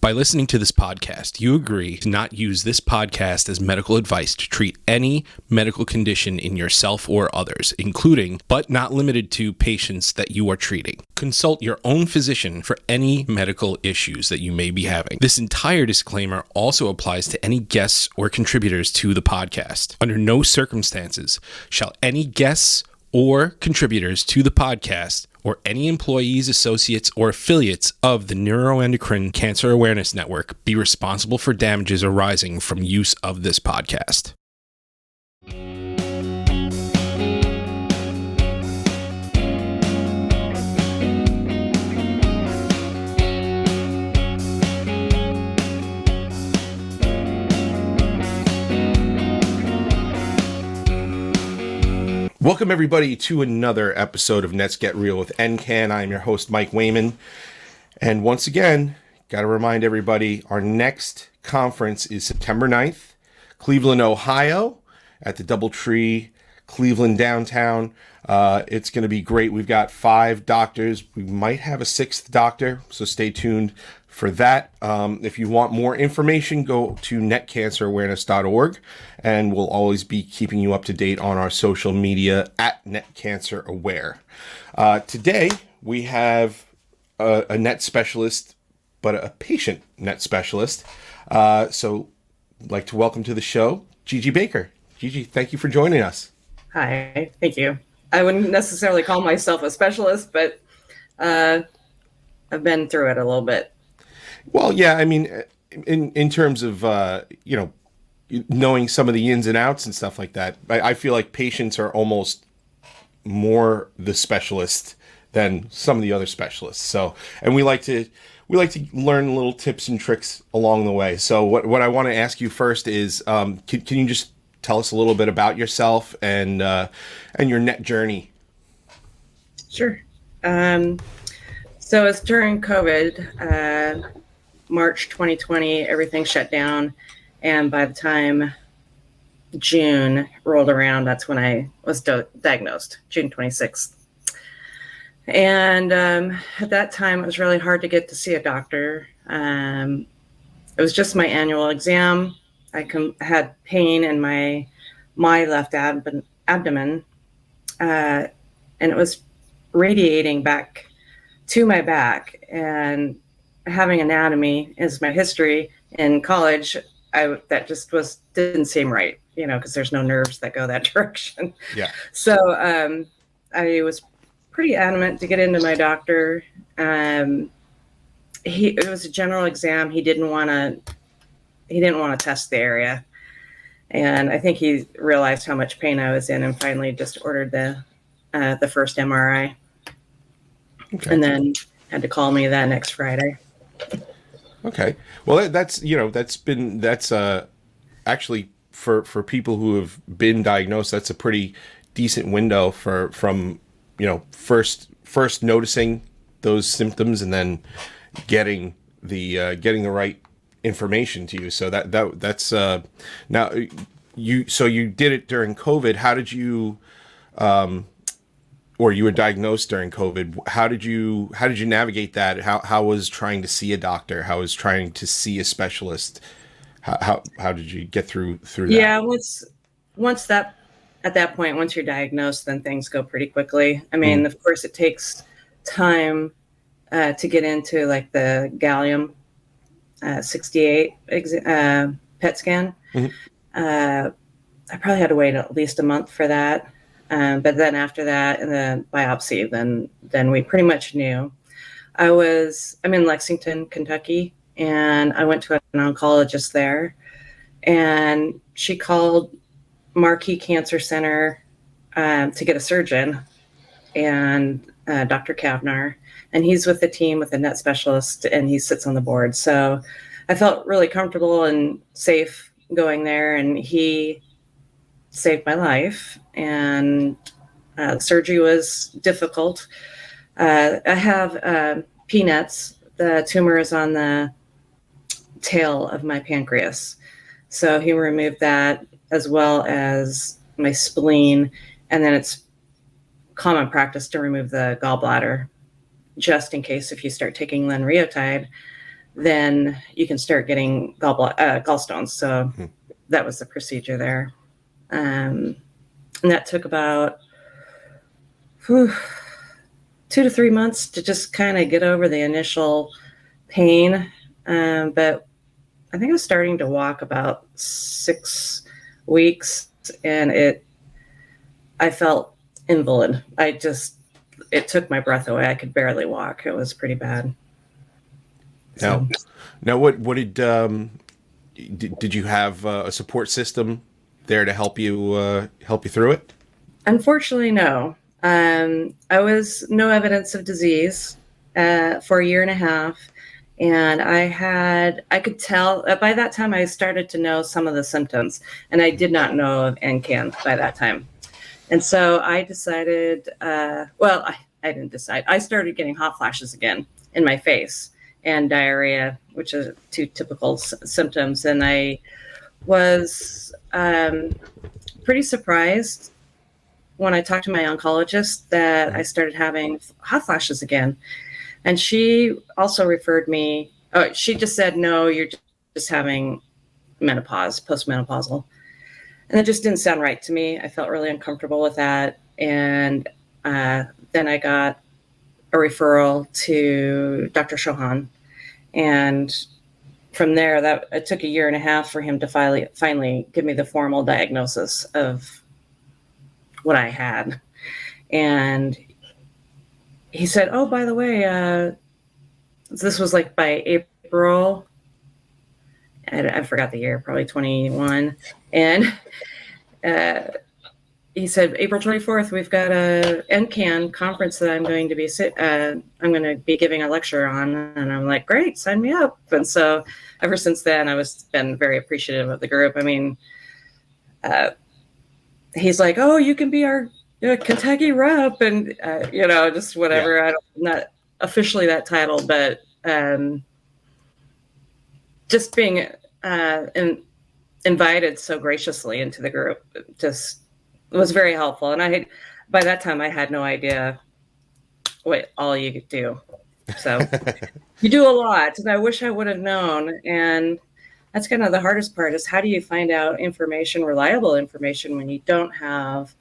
By listening to this podcast, you agree to not use this podcast as medical advice to treat any medical condition in yourself or others, including, but not limited to, patients that you are treating. Consult your own physician for any medical issues that you may be having. This entire disclaimer also applies to any guests or contributors to the podcast. Under no circumstances shall any guests or contributors to the podcast or any employees, associates, or affiliates of the Neuroendocrine Cancer Awareness Network be responsible for damages arising from use of this podcast. Welcome, everybody, to another episode of Let's Get Real with NCAN. I'm your host, Mike Wayman. And once again, got to remind everybody, our next conference is September 9th, Cleveland, Ohio, at the Doubletree, Cleveland downtown. It's going to be great. We've got 5 doctors. We might have a 6th doctor, so stay tuned for that. If you want more information, go to netcancerawareness.org, and we'll always be keeping you up to date on our social media at netcanceraware. Today, we have a net specialist, but a patient net specialist. So I'd like to welcome to the show, Gigi Baker. Gigi, thank you for joining us. Hi, thank you. I wouldn't necessarily call myself a specialist, but I've been through it a little bit. Well, yeah, I mean, in terms of, knowing some of the ins and outs and stuff like that, I feel like patients are almost more the specialist than some of the other specialists. So, and we like to learn little tips and tricks along the way. So what I want to ask you first is, can you just tell us a little bit about yourself and your net journey? Sure. So it's during COVID, March 2020, everything shut down. And by the time June rolled around, that's when I was diagnosed, June 26th. And at that time, it was really hard to get to see a doctor. It was just my annual exam. I had pain in my left abdomen, and it was radiating back to my back. And having anatomy is my history in college, that just didn't seem right, because there's no nerves that go that direction. Yeah. So I was pretty adamant to get into my doctor. It was a general exam. He didn't want to test the area, and I think he realized how much pain I was in, and finally just ordered the first MRI, and then had to call me that next Friday. Okay. Well, that's actually for people who have been diagnosed, that's a pretty decent window from first noticing those symptoms and then getting the right information to you. So that's now you did it during COVID. How did you or you were diagnosed during COVID? How did you navigate that? How was trying to see a doctor? How was trying to see a specialist? How did you get through that? Yeah, at that point, once you're diagnosed, then things go pretty quickly. I mean, Of course, it takes time to get into like the gallium 68 PET scan. Mm-hmm. I probably had to wait at least a month for that. But then after that, and the biopsy, then we pretty much knew. I'm in Lexington, Kentucky, and I went to an oncologist there, and she called Marquee Cancer Center to get a surgeon, and Dr. Kavnar, and he's with the team with the net specialist, and he sits on the board. So I felt really comfortable and safe going there, and he saved my life, and surgery was difficult. I have PNETs. The tumor is on the tail of my pancreas. So he removed that, as well as my spleen, and then it's common practice to remove the gallbladder, just in case if you start taking lenriotide, then you can start getting gallstones. So that was the procedure there. And that took about 2 to 3 months to just kind of get over the initial pain. But I think I was starting to walk about 6 weeks, and I felt invalid. It took my breath away. I could barely walk. It was pretty bad. Now, what did you have a support system there to help you through it? Unfortunately, no. I was no evidence of disease for a year and a half. And I could tell by that time I started to know some of the symptoms, and I did not know of NCAN by that time. And so I decided, I didn't decide. I started getting hot flashes again in my face and diarrhea, which are two typical symptoms. And I was pretty surprised when I talked to my oncologist that I started having hot flashes again. And she also referred me, she just said, no, you're just having menopause, postmenopausal. And it just didn't sound right to me. I felt really uncomfortable with that. And then I got a referral to Dr. Chauhan. And from there, it took a year and a half for him to finally give me the formal diagnosis of what I had. And he said, oh, by the way, this was like by April, I forgot the year, probably 21. And he said, April 24th, we've got a NCAN conference that I'm going to be giving a lecture on. And I'm like, great, sign me up. And so ever since then, been very appreciative of the group. I mean, he's like, oh, you can be our Kentucky rep, and just whatever. Yeah. I'm not officially that title, but just being invited so graciously into the group just was very helpful. And by that time I had no idea what all you could do. So you do a lot, and I wish I would have known. And that's kind of the hardest part, is how do you find out reliable information, when you don't have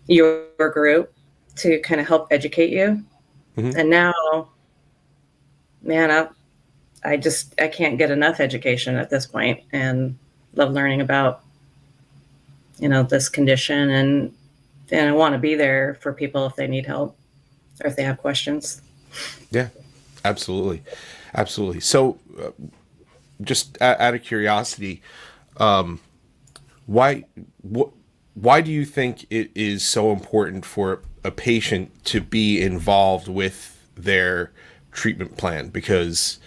your group to kind of help educate you. Mm-hmm. And now, man, I can't get enough education at this point, and love learning about, this condition, and I want to be there for people if they need help or if they have questions. Yeah, absolutely. Absolutely. So just out of curiosity, why do you think it is so important for a patient to be involved with their treatment plan? Because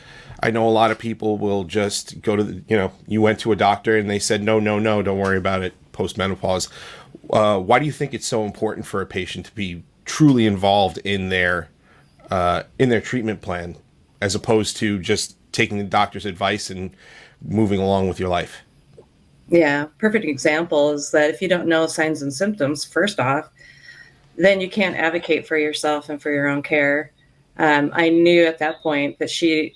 I know a lot of people will just go to you went to a doctor and they said, no, don't worry about it, postmenopause. Why do you think it's so important for a patient to be truly involved in their treatment plan, as opposed to just taking the doctor's advice and moving along with your life? Yeah, perfect example is that if you don't know signs and symptoms, first off, then you can't advocate for yourself and for your own care. I knew at that point that you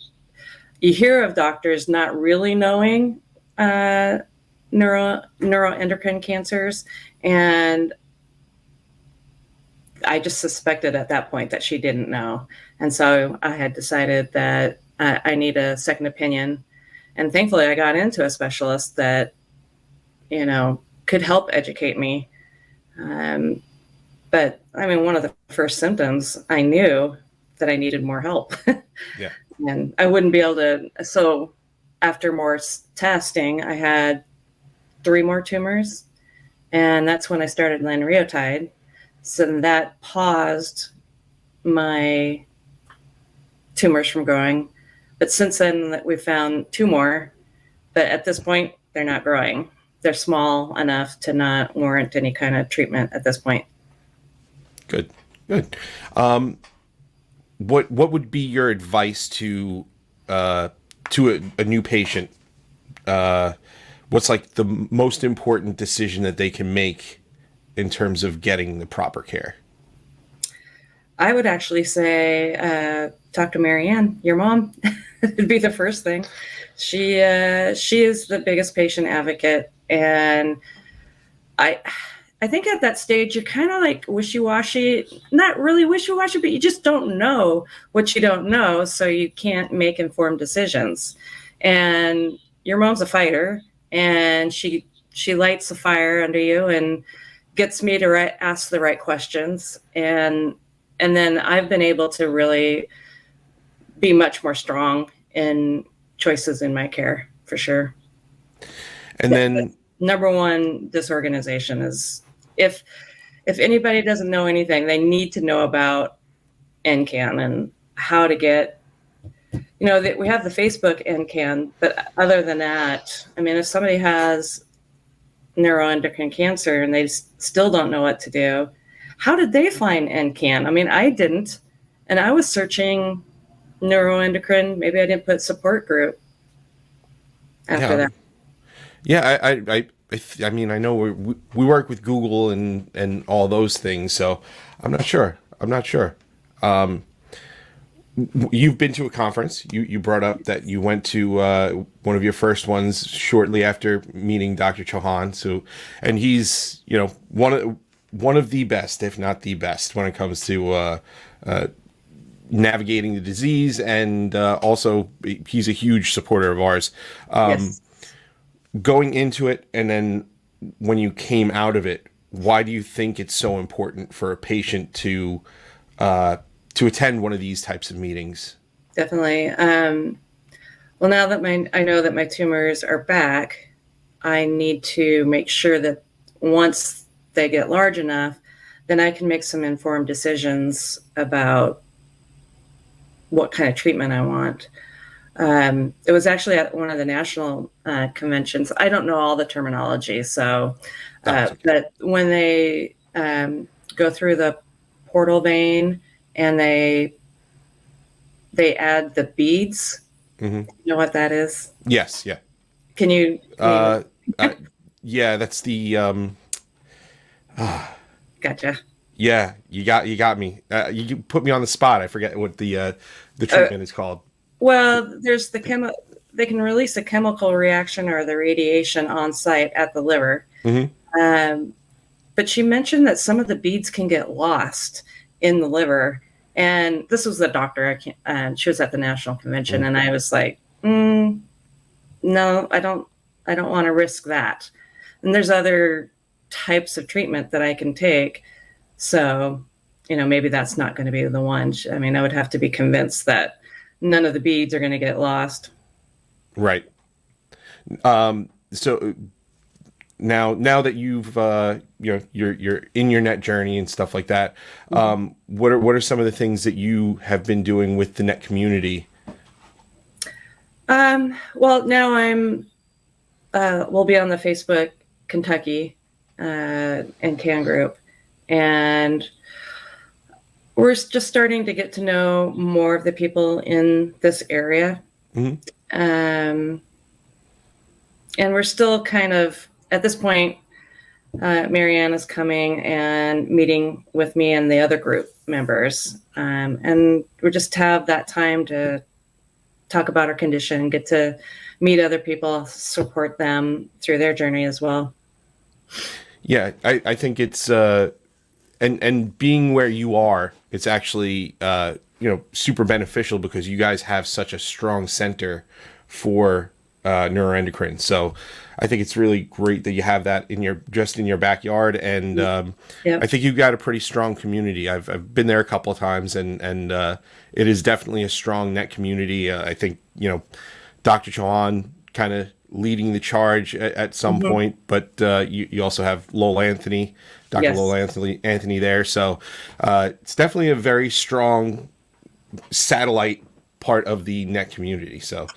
hear of doctors not really knowing neuroendocrine cancers, and I just suspected at that point that she didn't know. And so I had decided that I need a second opinion. And thankfully I got into a specialist that, could help educate me. But I mean, one of the first symptoms, I knew that I needed more help. Yeah. And I wouldn't be able to. So after more testing, I had 3 more tumors. And that's when I started lanreotide. So that paused my tumors from growing. But since then, we found 2 more. But at this point, they're not growing. They're small enough to not warrant any kind of treatment at this point. Good. What would be your advice to a new patient? What's like the most important decision that they can make in terms of getting the proper care? I would actually say, talk to Marianne, your mom. It'd be the first thing. She is the biggest patient advocate, and I I think at that stage you're kind of like wishy-washy, not really wishy-washy, but you just don't know what you don't know, so you can't make informed decisions. And your mom's a fighter, and she lights the fire under you and gets me to ask the right questions, and then I've been able to really be much more strong in choices in my care, for sure. And then Number one disorganization is, if anybody doesn't know anything, they need to know about NCAN and how to get, that we have the Facebook NCAN, but other than that, I mean, if somebody has neuroendocrine cancer and they still don't know what to do, how did they find NCAN? I mean, I didn't, and I was searching neuroendocrine. Maybe I didn't put support group after that. Yeah, I mean, I know we work with Google and all those things, so I'm not sure. You've been to a conference. You brought up that you went to one of your first ones shortly after meeting Dr. Chauhan. So, and he's one of the best, if not the best, when it comes to navigating the disease, and also he's a huge supporter of ours. Yes. Going into it, and then when you came out of it, why do you think it's so important for a patient to attend one of these types of meetings? Definitely. Well, now that I know that my tumors are back, I need to make sure that once they get large enough, then I can make some informed decisions about what kind of treatment I want. It was actually at one of the national conventions. I don't know all the terminology, so Okay. but when they go through the portal vein and they add the beads, Mm-hmm. you know what that is? Yes. Yeah. Can you? Yeah. That's the. Gotcha. Yeah. You got me. You put me on the spot. I forget what the treatment is called. Well, there's they can release a chemical reaction or the radiation on site at the liver. Mm-hmm. But she mentioned that some of the beads can get lost in the liver. And this was the doctor. She was at the national convention, and I was like, no, I don't want to risk that. And there's other types of treatment that I can take. So, maybe that's not going to be the one. I mean, I would have to be convinced that none of the beads are going to get lost. Right. So now that you've you're in your net journey and stuff like that, what are some of the things that you have been doing with the net community? Well, now we'll be on the Facebook Kentucky and Can group, and we're just starting to get to know more of the people in this area. Mm-hmm. And we're still kind of, at this point, Marianne is coming and meeting with me and the other group members. And we just have that time to talk about our condition, get to meet other people, support them through their journey as well. Yeah, I think it's and being where you are, it's actually super beneficial because you guys have such a strong center for neuroendocrine. So I think it's really great that you have that in your backyard, and Yep. I think you've got a pretty strong community. I've been there a couple of times, and it is definitely a strong net community. I think Dr. Chauhan kind of leading the charge at some point, but you also have Lowell Anthony, Dr. Yes. Lowell Anthony there. So it's definitely a very strong satellite part of the net community. So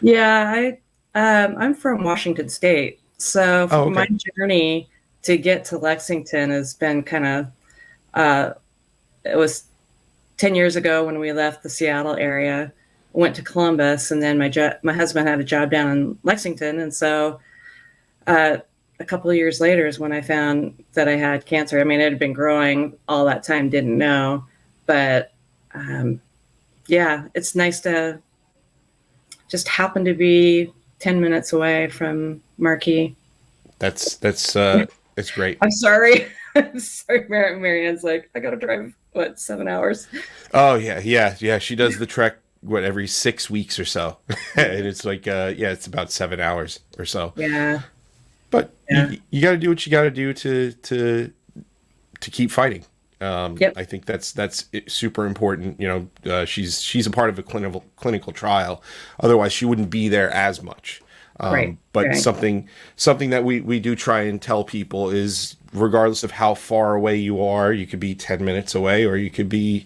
Yeah, I'm from Washington State, so Oh, okay. my journey to get to Lexington has been kind of. It was 10 years ago when we left the Seattle area, went to Columbus, and then my husband had a job down in Lexington, and so a couple of years later is when I found that I had cancer. I mean, it had been growing all that time, didn't know, but yeah, it's nice to just happened to be 10 minutes away from Marquee. That's it's great. I'm sorry. I'm sorry. Marianne's like, I got to drive, what, 7 hours? Oh yeah. She does the trek every 6 weeks or so, and it's like it's about 7 hours or so. Yeah. But Yeah. you got to do what you got to do to keep fighting. Yep. I think that's super important. She's a part of a clinical trial. Otherwise, she wouldn't be there as much. Right. But Right. something that we do try and tell people is, regardless of how far away you are, you could be 10 minutes away or you could be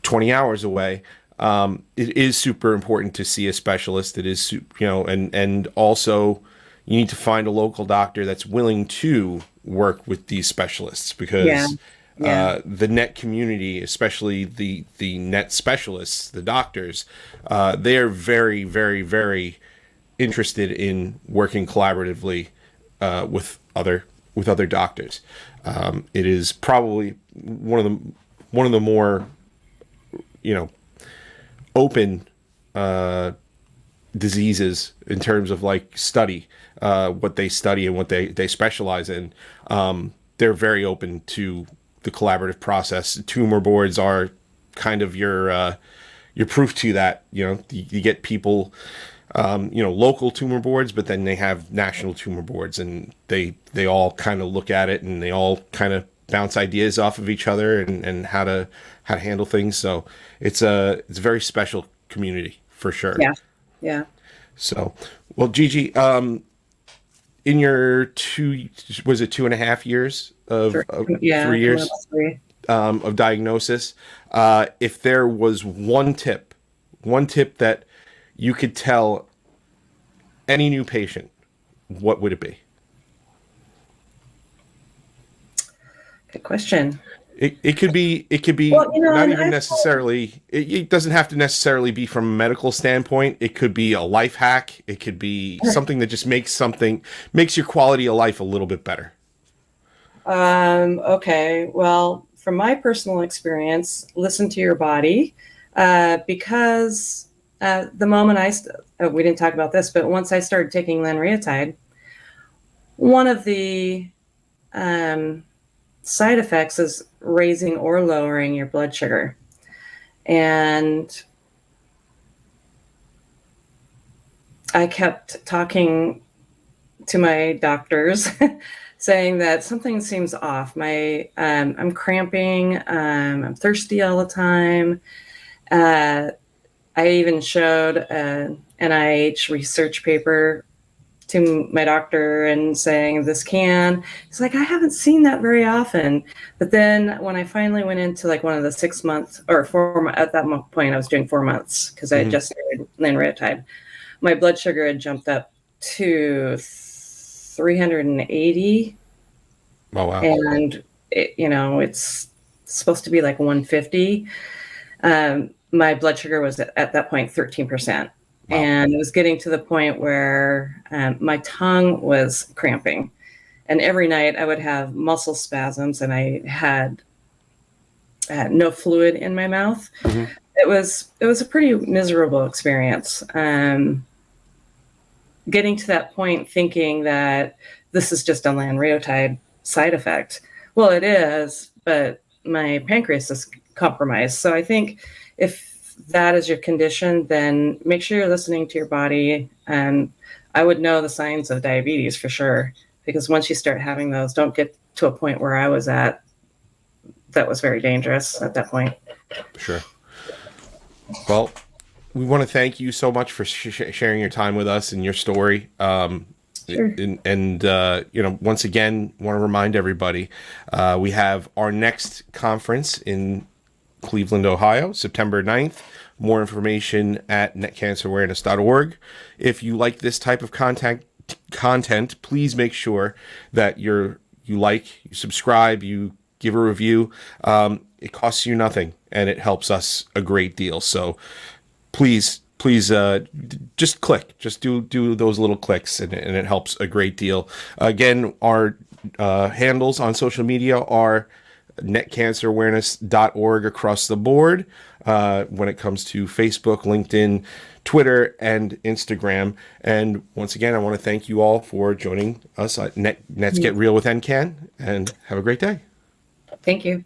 20 hours away. It is super important to see a specialist. It is, and also you need to find a local doctor that's willing to work with these specialists, Yeah. because Yeah. the net community, especially the net specialists, the doctors, they are very, very, very interested in working collaboratively with other doctors. It is probably one of the more, open diseases in terms of like study, what they study and what they specialize in. They're very open to the collaborative process. Tumor boards are kind of your proof to that. You get people, local tumor boards, but then they have national tumor boards, and they all kind of look at it, and they all kind of bounce ideas off of each other, and how to handle things. So it's a very special community for sure. Yeah. Yeah. So, well, Gigi, in your 2.5 years of, Yeah. 3 years, 3. of diagnosis, if there was one tip that you could tell any new patient, what would it be? Good question. It could be Well, not and even necessarily, it doesn't have to necessarily be from a medical standpoint. It could be a life hack. It could be something that just makes your quality of life a little bit better. Okay. Well, from my personal experience, listen to your body, because the moment we didn't talk about this, but once I started taking lanreotide, one of the side effects is raising or lowering your blood sugar. And I kept talking to my doctors saying that something seems off. I'm cramping, I'm thirsty all the time. I even showed an NIH research paper to my doctor and saying he's like, I haven't seen that very often. But then when I finally went into like one of the 6 months or 4 months, at that point I was doing 4 months because I had just started lanreotide, my blood sugar had jumped up to 380. Oh wow! And it's supposed to be like 150. My blood sugar was at that point 13%. Wow. And it was getting to the point where my tongue was cramping. And every night I would have muscle spasms, and I had no fluid in my mouth. Mm-hmm. It was a pretty miserable experience. Getting to that point thinking that this is just a lanreotide side effect. Well, it is, but my pancreas is compromised. So I think if that is your condition, then make sure you're listening to your body. And I would know the signs of diabetes for sure, because once you start having those, don't get to a point where I was at. That was very dangerous at that point. Sure. Well, we want to thank you so much for sharing your time with us and your story. Sure. And once again, want to remind everybody, we have our next conference in Cleveland, Ohio, September 9th. More information at netcancerawareness.org. If you like this type of content, please make sure that you subscribe, you give a review. It costs you nothing, and it helps us a great deal. So please, just click. Just do those little clicks, and it helps a great deal. Again, our handles on social media are netcancerawareness.org across the board when it comes to Facebook, LinkedIn, Twitter, and Instagram. And once again, I want to thank you all for joining us at Let's Get Real with NCAN, and have a great day. Thank you.